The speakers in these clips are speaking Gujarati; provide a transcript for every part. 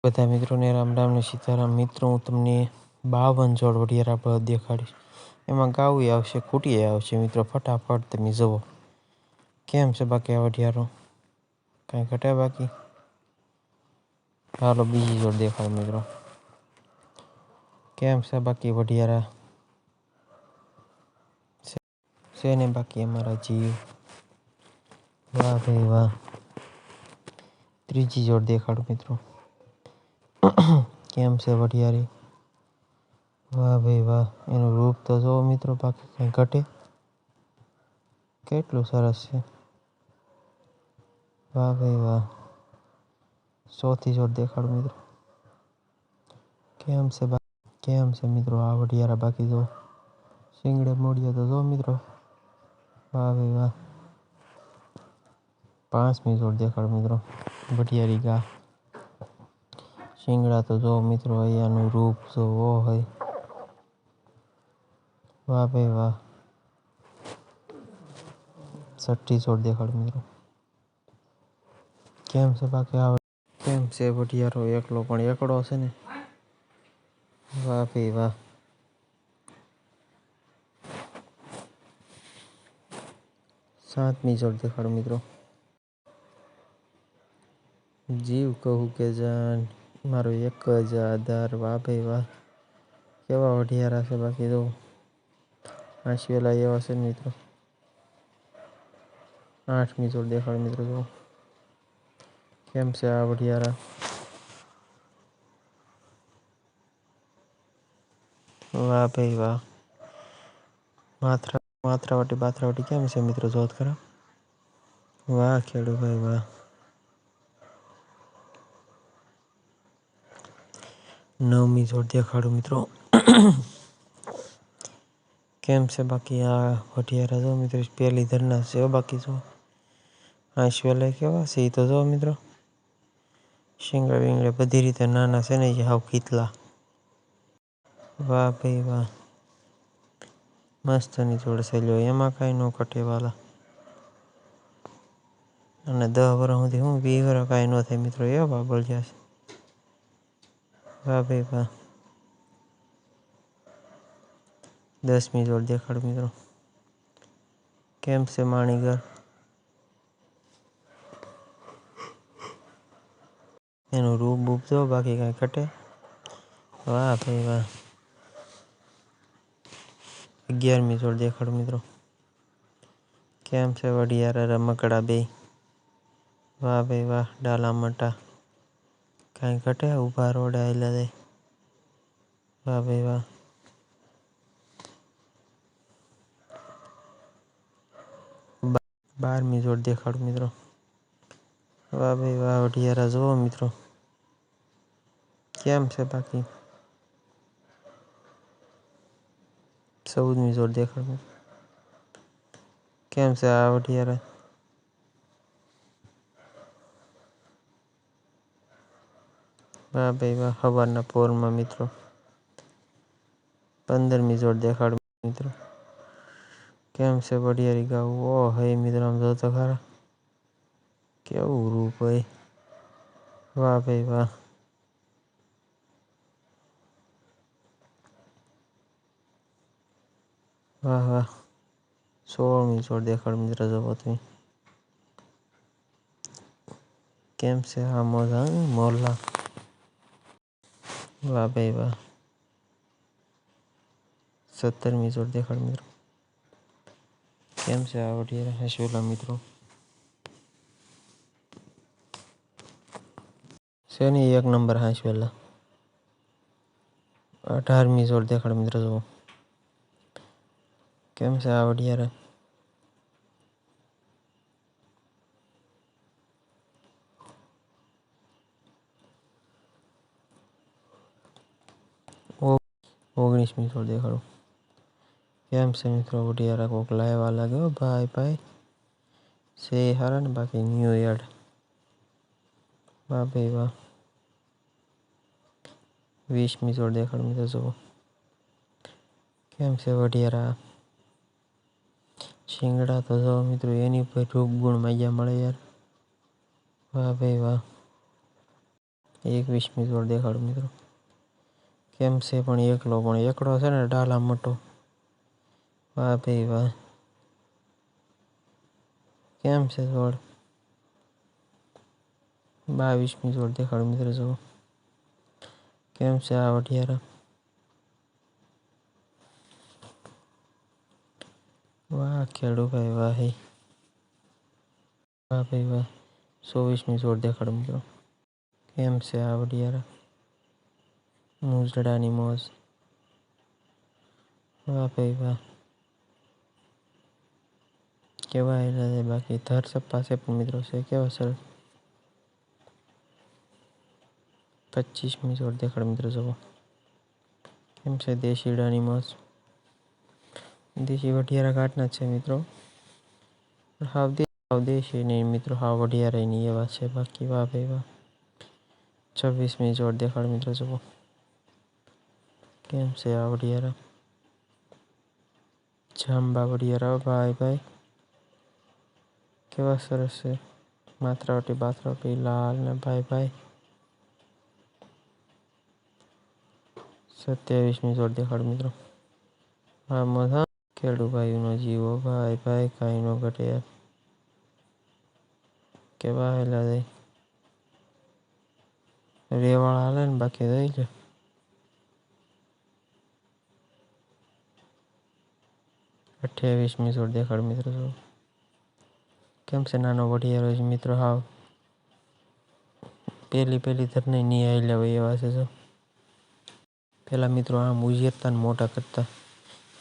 બધા મિત્રોને રામ રામ ને સીતારામ. મિત્રો હું તમને 52 જોડ વઢિયારા બળદ દેખાડીશ. એમાં ગાવું આવશે, ખૂટી આવશે. મિત્રો ફટાફટ તમે જુઓ કેમ છે બાકી આ વઢિયારો, કાંઈ ઘટે બાકી. હાલો બીજી જોડ દેખાડો મિત્રો, કેમ છે બાકી વઢિયારા છે ને બાકી અમારા જીવ. વાહ ભાઈ વાહ. ત્રીજી જોડ દેખાડો મિત્રો, કેમ છે વઢિયારી. વાહ ભાઈ વાહ. એનું રૂપ તો જોવો મિત્રો, બાકી કંઈ ઘટે. કેટલું સરસ છે. વાહ ભાઈ વાહ. ચોથી જોડ દેખાડો મિત્રો, કેમ છે મિત્રો આ વઢિયારા. બાકી જો શિંગડે મોડિયા તો જો મિત્રો. વાહ ભાઈ વાહ. પાંચમી જોડ દેખાડો મિત્રો, વઢિયારી ગા. શિંગડા તો જો મિત્રો, અહીંયાનું રૂપ જોવો હોય. વાહ ભાઈ વાહ. છઠ્ઠી જોડ દેખાડો મિત્રો, કેમ છે બાકી આ કેમ છે વઢિયારો. એકલો પણ એકડો છે ને. વાહ ભાઈ વાહ. સાતમી જોડ દેખાડો મિત્રો, જીવ કહું કે જાન, મારો એક જ આધાર. વાહ ભાઈ વાહ. કેવા વઢિયારા છે બાકી જો. આંસવેલા એવા છે ને મિત્રો. આઠમી જોડ દેખાડો મિત્રો, જો કેમ છે આ વઢિયારા. વાહ ભાઈ વાહ. માથરાવટી બાથરાવટી કેમ છે મિત્રો, જોત ખરા. વાહ ખેડૂ ભાઈ વાહ. નવમી જોડ દેખાડો મિત્રો, કેમ છે બાકી આ વઢિયારા. જો મિત્રો પહેલી ધરના છે બાકી જો. આંસવેલા કેવા છે એ તો જો મિત્રો. શિંગડા વિંગડા બધી રીતે નાના છે ને, જે હાવ ખીતલા. વાહ ભાઈ વાહ. મસ્તની જોડ છે લ્યો, એમાં કાંઈ ન ઘટે વાલા. અને 10 વર્ષ સુધી હું 20 વર્ષ કાંઈ ન થાય મિત્રો, એવા બાબળ છે. વાહ ભાઈ વાહ. 10મી જોડ દેખાડો મિત્રો, કેમ છે માણીગર. એનું રૂપ બૂપ જો, બાકી કાંઈ ઘટે. વાહ ભાઈ વાહ. 11મી જોડ દેખાડો મિત્રો, કેમ છે વઢિયારા રમકડા બે. વાહ ભાઈ વાહ. ડાલા મટા કાંઈ ઘટે, ઊભા રોડે આયલા જાય. વાહ ભાઈ વાહ. 12મી જોડ દેખાડો મિત્રો, વાહ ભાઈ વાહ. વઢિયારા જુઓ મિત્રો, કેમ છે બાકી. 14મી જોડ દેખાડો, કેમ છે આ વઢિયારા. વાહ ભાઈ વાહ. સવારના પોરમાં મિત્રો. 15મી જોડ દેખાડો મિત્રો, કેમ છે વઢિયારી ગાવું. ઓ હય મિત્રો, આમ જો તો ખરા કેવું રૂપ હોય. વાહ ભાઈ વાહ. વાહ વાહ. 16મી જોડ દેખાડો મિત્રો, જુઓ તમે કેમ છે આ મોરલા. વાહ ભાઈ વાહ. 17મી જોડ દેખાડો મિત્રો, કેમ છે આ વઢિયારા આંસવેલા મિત્રો. છે ને એક નંબર આંસવેલા. 18મી જોડ દેખાડો મિત્રો, જુઓ કેમ છે આ વઢિયારા. ઓ 19મી જોડ દેખાડો, કેમ છે મિત્રો વઢિયારા. કોક લાવ્યા લાગે હો ભાઈ ભાઈ. છે હારા ને બાકી ન્યુ એડ. વાહ ભાઈ વાહ. 20મી જોડ દેખાડો મિત્રો, જુઓ કેમ છે વઢિયારા. શિંગડા તો જો મિત્રો, એની પર રૂપ ગુણ માગ્યા મળે યાર. વાહ ભાઈ વાહ. 21મી જોડ દેખાડું મિત્રો. કેમ છે પણ એકડો છે ને ડાલા મોટો. વાહ ભાઈ વાહ. કેમ છે જોડ. 22મી જોડ દેખાડું મિત્રો. જુઓ કેમ છે આ વઢિયારા. વાહ ખેડૂભાઈ વાહ. વાહ ભાઈ વાહ. 24મી જોડ દેખાડું મિત્રો. કેમ છે આ વઢિયારા. મુજડાની મોજ. વાહ ભાઈ વાહ. કેવા આવેલા છે બાકી ધરસપ પાસે પણ મિત્રો છે કેવા સરસ. 25મી જોડ દેખાડ મિત્રો. જુઓ કેમ છે દેશીડાની મોજ. દેશી વઢિયારા કાઢના છે મિત્રો. હાવ દેશી નહીં મિત્રો, હાવ વઢિયારા નહીં એવા છે બાકી. વાહ ભાઈ વાહ. 26મી જોડ દેખાડ મિત્રો. જુઓ કેમ છે આ વઢિયારા. જાંબા વઢિયારા ભાઈ ભાઈ. કેવા સરસ છે. માત્રાવટી બાત્રાવટી લાલ ને ભાઈ ભાઈ. 27મી જોડ દેખાડ મિત્રો. હા મોજા ખેડૂભાઈનો જીવો ભાઈ ભાઈ કાંઈ નો ઘટે યાર. કેવા હેલા છે. રેવાળા હાલે ને બાકી રહી છે. 28મી જોડ દેખાડ મિત્રો. કેમ છે નાનો વઢિયારો છે મિત્રો. હાવ પેલી ધરને નહીં આવેલા હોય એવા છે. પેલા મિત્રો આમ ઉજેરતા ને મોટા કરતા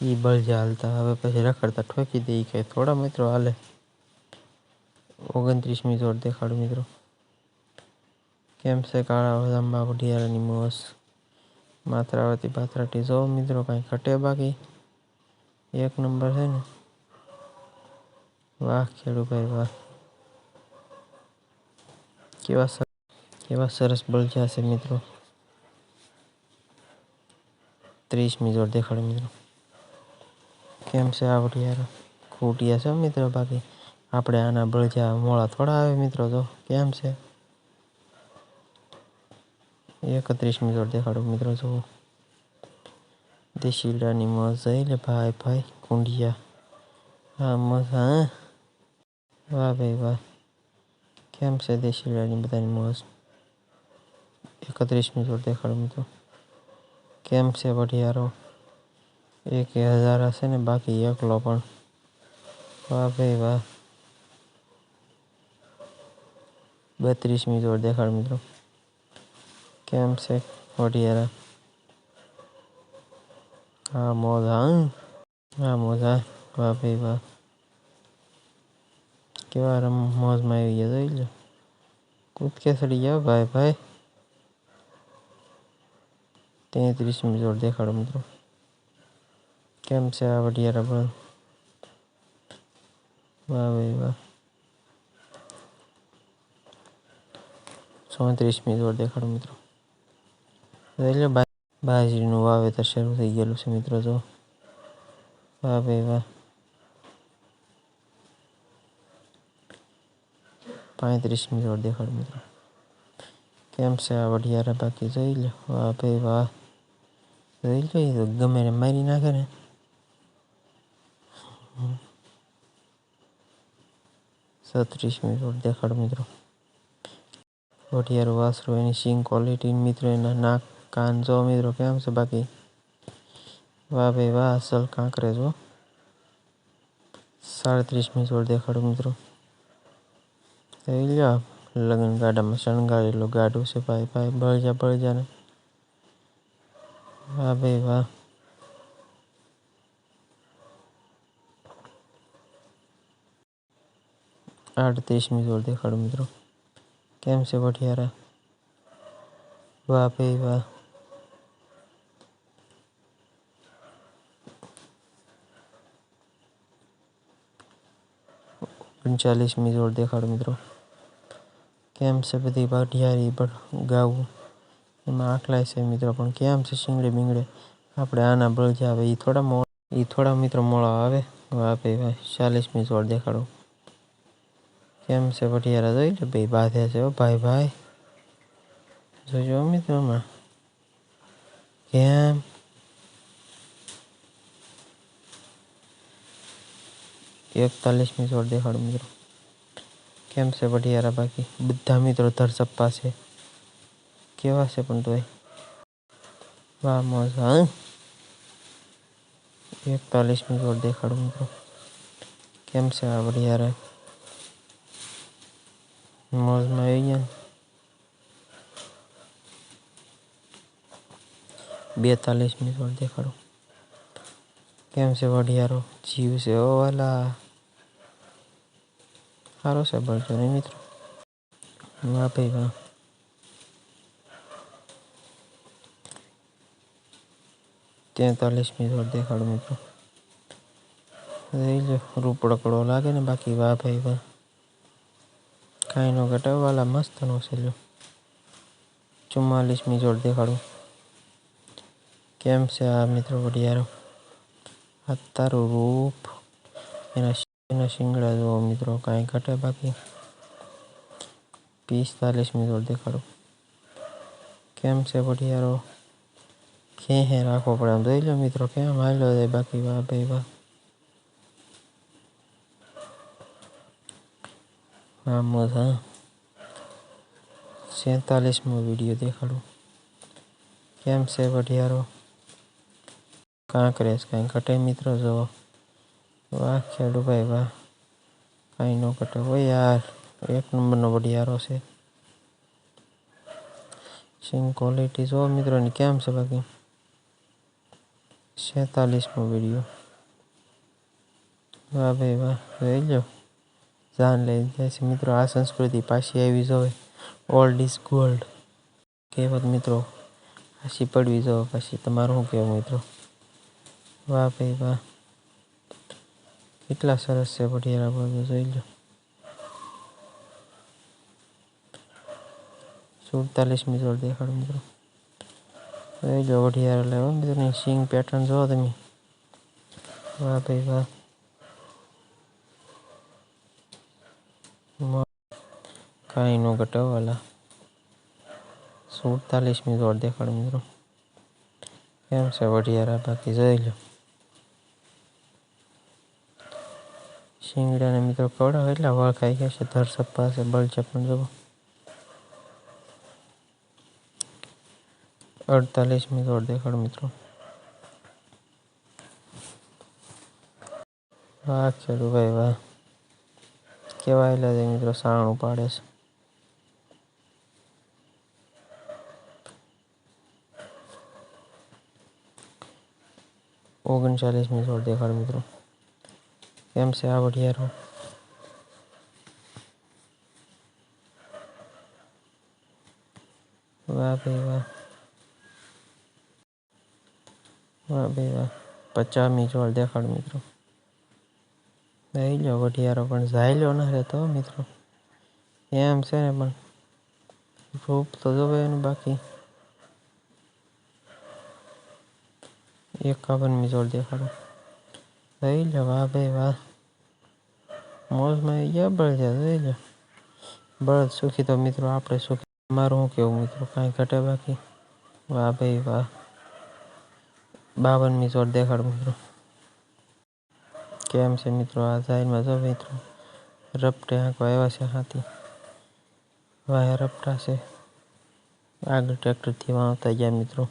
એ બળજા હાલતા. હવે પછી રખડતા ઠોકી દે કે થોડા મિત્રો હાલે. 29મી જોડ દેખાડું મિત્રો. કેમ છે કાળા જાંબા વઢિયારાની મોજ. માત્રાવતી પાત્રાટી જો મિત્રો કાંઈ ઘટે બાકી. એક નંબર છે ને. વાહ ખેડૂભાઈ વાહ. કેવા સરસ બળજા છે મિત્રો. 30મી જોડ દેખાડ મિત્રો. કેમ છે આ વઢિયારા. ખૂટિયા છે મિત્રો બાકી. આપણે આના બળજા મોળા થોડા આવે મિત્રો. તો કેમ છે. 31મી જોડ દેખાડું મિત્રો. જુઓ દેશીડાની મોજ જઈ લે ભાઈ ભાઈ કુંડિયા. હા મજા. વાહ ભાઈ વાહ. કેમ છે દેશીડાની બધાની મોજ. 31મી જોડ દેખાડું મિત્રો. કેમ છે વઢિયારો. 1000 હશે ને બાકી એકલો પણ. વાહ ભાઈ વાહ. 32મી જોડ દેખાડ મિત્રો. કેમ છે વઢિયારા. હા મોજા. હા મોજા. વાહ ભાઈ વાહ. કેવા મોજમાં આવી ગયા જોઈ લો. કૂદકે ચડી ગયા ભાઈ ભાઈ. 33મી જોડ દેખાડો મિત્રો. કેમ છે આ વઢિયારા પણ. વાહ ભાઈ વાહ. 34મી જોડ દેખાડો મિત્રો. બાજરીનું વાવેતર શરૂ થઈ ગયેલું છે મિત્રો. જો વાહ ભાઈ વાહ. 35મી જોડ દેખાડો મિત્રો. કેમ છે આ વઢિયારા બાકી જોઈ લો. વાહ ભાઈ વાહ. જોઈ લો ગમે ને મારી નાખે ને. 36મી જોડ દેખાડો મિત્રો. વઢિયારું વાસરું એની સિંગ ક્વોલિટી મિત્રો. એના નાક કાન જો મિત્રો કેમ છે બાકી. વાહ ભાઈ વાહ. અસલ કાંકરે જો. 37મી જોડ દેખાડો મિત્રો. જોઈ લો લગ્ન ગાડામાં શણગારેલું ગાડું છે ભાઈ ભાઈ. બળજા ને. વાહ ભાઈ વાહ. 38મી જોડ દેખાડો મિત્રો. કેમ છે વઢિયારા. વાહ ભાઈ વાહ. 39મી જોડ દેખાડો મિત્રો. કેમ છે બધી વઢિયારી ગાવું. એમાં આખલાય છે મિત્રો. પણ કેમ છે શીંગડે બીંગડે. આપણે આના બળજા આવે એ થોડા મિત્રો મોળા આવે. વાહ ભાઈ વાહ. 40મી જોડ દેખાડો. કેમ છે વઢિયારા જોઈ લે ભાઈ. બાંધે છે ભાઈ ભાઈ. જોજો મિત્રો હમણાં કેમ 41મી શોટ દેખાડું મિત્રો. કેમ છે વઢિયારા? બાકી બધા મિત્રો ધરસપ્પા છે. કેવા છે પણ તોય વાહ મોજ. હા 41મી શોટ દેખાડું મિત્રો. કેમ છે આ વઢિયારા? મોજમાં આવી ગયા ને. 42મી શોટ દેખાડું. કેમ છે વઢિયારો? જીવ છે ઓ વાલા. સારો છે બળજો નહીં મિત્રો. વાહ ભાઈ વાહ. 43મી શોટ દેખાડું મિત્રો. જોઈ લો રૂપડકડો લાગે ને. બાકી વાહ ભાઈ વાહ. કાંઈ નો ઘટે વાલા. મસ્ત નો છે લ્યો. 44મી શોટ દેખાડું. કેમ છે આ મિત્રો વઢિયારો? આ તારું રૂપ એના શિંગડા જુઓ મિત્રો. કાંઈ ઘટે બાકી. 45મી શોટ દેખાડું. કેમ છે વઢિયારો? હે રાખવો પડે આમ જોઈ લો મિત્રો. કેમ હાલ્યો જાય બાકી. વાહ ભાઈ વાહ. મોજ. હા 47મો વિડીયો દેખાડું. કેમ છે વઢિયારો? કાંકરેસ કાંઈ ઘટે મિત્રો જુઓ. વાહ ખેડુભાઈ વાહ. કાંઈ નો ઘટે હોય યાર. એક નંબરનો વઢિયારો છે. સિંગ ક્વોલિટી જુઓ મિત્રોની. કેમ છે બાકી. 46મો વિડીયો. વાહ ભાઈ વાહ. જોઈ લો જાન લઈ જાય છે મિત્રો. આ સંસ્કૃતિ પાછી આવી જોવે. ઓલ્ડ ઇઝ ગોલ્ડ કહેવત મિત્રો. પાછી પડવી જોવે પછી. તમારું શું કહેવું મિત્રો? વાહ ભાઈ વાહ. કેટલા સરસ છે વઢિયારા બાબુ. જોઈ લો. 47મી શોટ દેખાડું મિત્રો. જોઈ લો વઢિયારા લેવો મિત્રો. સિંગ પેટર્ન જોવો તમે. વાહ ભાઈ વાહ. કાંઈ નો ઘટે વાલા. 47મી શોટ દેખાડું મિત્રો. કેમ છે વઢિયારા? બાકી જોઈ લો. શિંગડાને મિત્રો કવડાવે એટલા વાળ ખાઈ ગયા છે. ધરસપ્પા છે બળજે પણ જુઓ. 48મી શોટ દેખાડું મિત્રો. વાહ ખેડુભાઈ વાહ. કેવા આયલા છે મિત્રો. સાણું પાડે છે. 39મી શોટ દેખાડું મિત્રો. કેમ છે આ વઢિયારો? વાહ ભાઈ વાહ. વાહ ભાઈ વાહ. 50મી શોટ દેખાડું મિત્રો. લઈ લો વઢિયારો પણ ઝાયલો ના રહેતો મિત્રો. એમ છે ને પણ રૂપ તો જોવે એનું બાકી. 51મી શોટ દેખાડું. લઈ લો. વાહ ભાઈ વાહ. મોજમાં આવી ગયા બળજા. જોઈ લો. બળદ સુખી તો મિત્રો આપણે સુખી. તમારું શું કેવું મિત્રો? કાંઈ ઘટે બાકી. વાહ ભાઈ વાહ. 52મી શોટ દેખાડું મિત્રો. કેમ છે મિત્રો? આ સાઈડમાં જો મિત્રો. રપટે હાંકવા આવ્યા છે હાથી. વાહ રપટા છે. આગળ ટ્રેક્ટરથી વાવતા ગયા મિત્રો.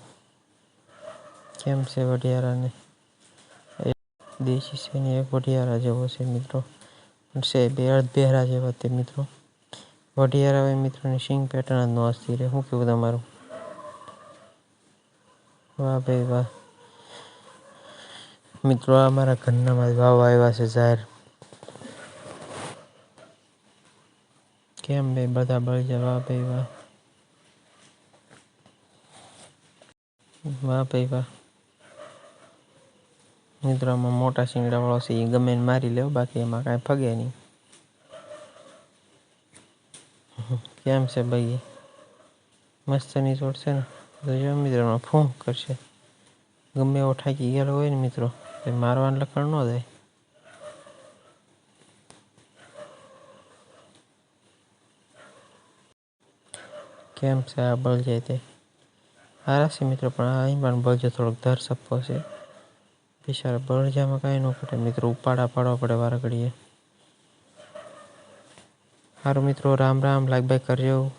કેમ છે વઢિયારાને? દેશી છે ને એક વઢિયારા જેવો છે મિત્રો. છે બે અડધેરા જેવા તે મિત્રો. વઢિયારા હોય મિત્રોની સિંગ પેટર્ન જ નો હસતી રહે. શું કેવું તમારું? વાહ ભાઈ વાહ. મિત્રો આ અમારા ઘરનામાં જ વાવવા આવ્યા છે ઝાર. કેમ ભાઈ બધા બળજા. વાહ ભાઈ વાહ. વાહ ભાઈ વાહ. મિત્રો આમાં મોટા શિંગડા વાળો છે. એ ગમે એને મારી લેવો. બાકી એમાં કાંઈ ફગે નહીં. કેમ છે ભાઈ? મસ્તની શોટ છે ને. જોજો મિત્રો ફૂંક કરશે. ગમે એવો થાકી ગયેલો હોય ને મિત્રો. એ મારવાનું લખણ ન જાય. કેમ છે આ બળજાય તે હારા છે મિત્રો, પણ અહીં પણ બળજો થોડોક ધર સપ્પો છે. બિચારા બળજામાં કાંઈ ન ઘટે મિત્રો, ઉપાડા પાડવા પડે વારા ઘડીએ. સારું મિત્રો, રામ રામ, લાઈક બાઈક કરજો.